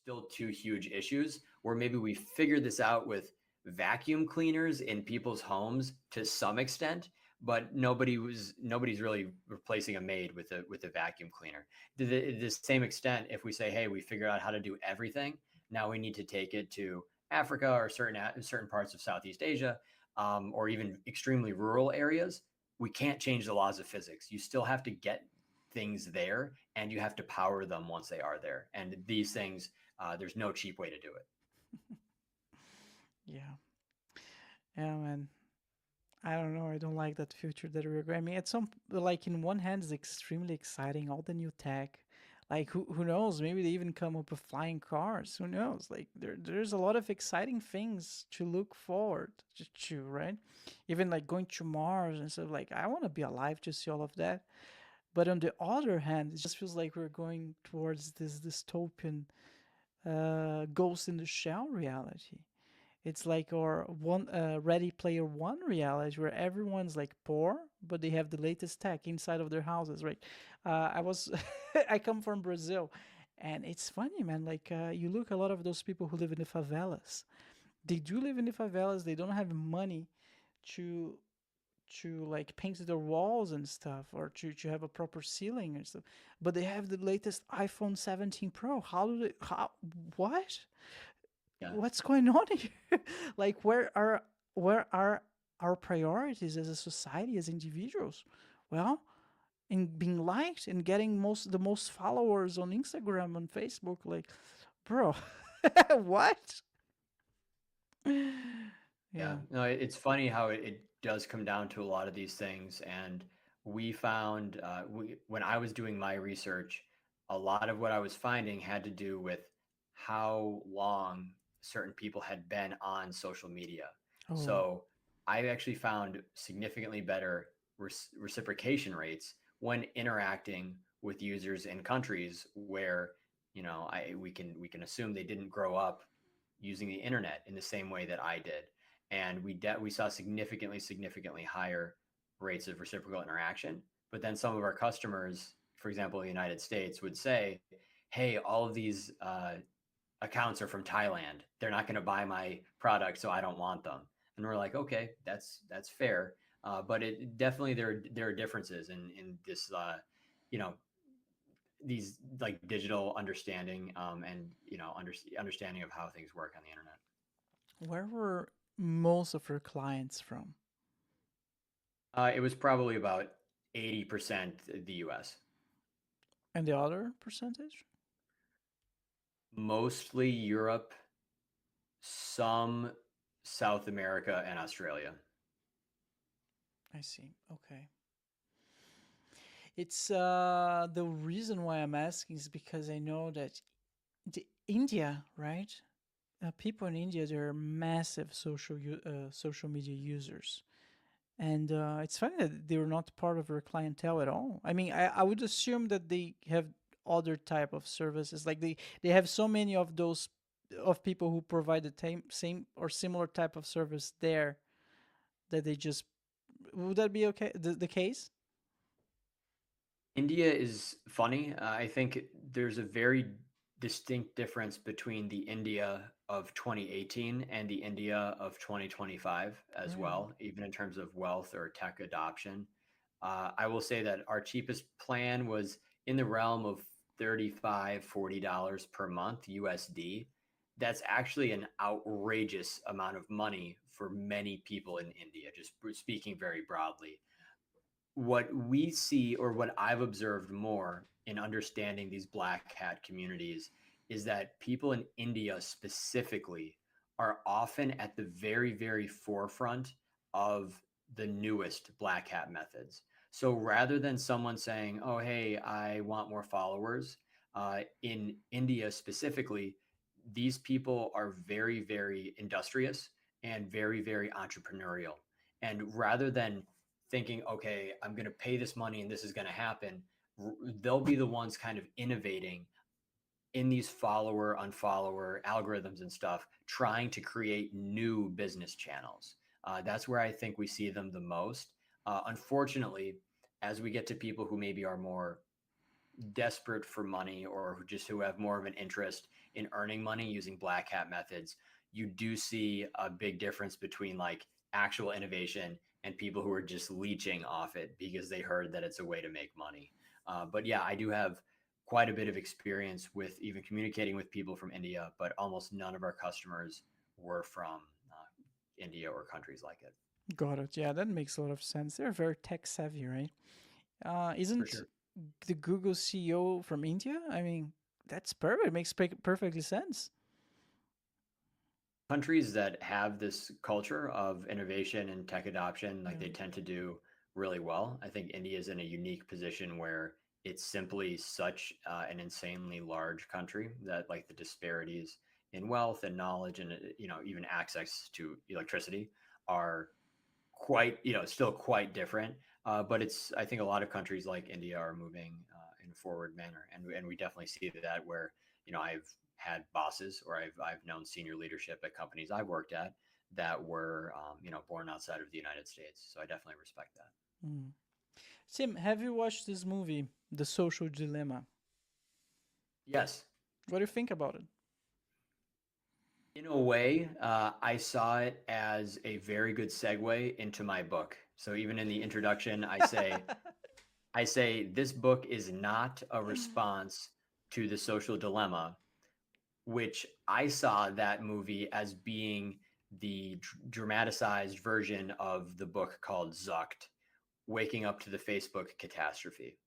still two huge issues where maybe we figured this out with vacuum cleaners in people's homes to some extent, but nobody's really replacing a maid with a vacuum cleaner. To the same extent, if we say, hey, we figured out how to do everything, now we need to take it to Africa or certain parts of Southeast Asia, or even extremely rural areas. We can't change the laws of physics. You still have to get things there, and you have to power them once they are there. And these things, there's no cheap way to do it. Yeah. Yeah, man. I don't know. I don't like that future that we're going. I mean, at some like in one hand, it's extremely exciting, all the new tech. Like who knows? Maybe they even come up with flying cars. Who knows? Like there's a lot of exciting things to look forward to, right? Even like going to Mars and stuff. Like I want to be alive to see all of that. But on the other hand, it just feels like we're going towards this dystopian, Ghost in the Shell reality. It's like our one Ready Player One reality where everyone's like poor, but they have the latest tech inside of their houses, right? I was, I come from Brazil, and it's funny, man. Like you look a lot of those people who live in the favelas. They do live in the favelas. They don't have money to like paint their walls and stuff, or to have a proper ceiling and stuff. But they have the latest iPhone 17 Pro. How do they? How? What? Yeah. What's going on here? Like where are our priorities as a society, as individuals? Well, in being liked and getting the most followers on Instagram, on Facebook, like, bro, what? Yeah, Yeah. no, it's funny how it does come down to a lot of these things. And we found, when I was doing my research, a lot of what I was finding had to do with how long certain people had been on social media. Oh. So I actually found significantly better reciprocation rates when interacting with users in countries where, we can assume they didn't grow up using the internet in the same way that I did, and we saw significantly higher rates of reciprocal interaction. But then some of our customers, for example, in the United States, would say, "Hey, all of these accounts are from Thailand. They're not going to buy my product, so I don't want them." And we're like, "Okay, that's fair." But it definitely there are differences in this, you know, these like digital understanding, and understanding of how things work on the internet. Where were most of your clients from? It was probably about 80% the US, And the other percentage? mostly Europe, some South America, and Australia. I see. Okay. It's the reason why I'm asking is because I know that India, right? People in India, they're massive social media users, and it's funny that they're not part of our clientele at all. I mean, I would assume that they have other type of services, like they have so many of those of people who provide the same or similar type of service there that they just would that be okay the case? India is funny. I think there's a very distinct difference between the India of 2018 and the India of 2025 as Right. well, even in terms of wealth or tech adoption. I will say that our cheapest plan was in the realm of $35, $40 per month USD. That's actually an outrageous amount of money for many people in India, just speaking very broadly. What we see, or what I've observed more in understanding these black hat communities, is that people in India specifically are often at the very, very forefront of the newest black hat methods. So rather than someone saying, "Oh, hey, I want more followers," in India specifically, these people are very, very industrious and very, very entrepreneurial. And rather than thinking, okay, I'm going to pay this money and this is going to happen, they'll be the ones kind of innovating in these follower unfollower algorithms and stuff, trying to create new business channels. That's where I think we see them the most. Unfortunately, as we get to people who maybe are more desperate for money, or who have more of an interest in earning money using black hat methods, you do see a big difference between like actual innovation and people who are just leeching off it because they heard that it's a way to make money. But yeah, I do have quite a bit of experience with even communicating with people from India, but almost none of our customers were from India or countries like it. Got it. Yeah, that makes a lot of sense. They're very tech savvy, right? For Isn't sure. the Google CEO from India? I mean, that's perfect. It makes perfectly sense. Countries that have this culture of innovation and tech adoption, like they Yeah. tend to do really well. I think India is in a unique position where it's simply such an insanely large country that like the disparities in wealth and knowledge and even access to electricity are quite still quite different. But it's I think a lot of countries like India are moving in a forward manner, and we definitely see that where I've had bosses or I've known senior leadership at companies I've worked at that were born outside of the United States. So I definitely respect that. Mm. Sim, have you watched this movie, The Social Dilemma? Yes. What do you think about it? In a way, I saw it as a very good segue into my book. So even in the introduction, I say this book is not a response to the social dilemma, which I saw that movie as being the dramatized version of the book called Zucked, Waking Up to the Facebook Catastrophe.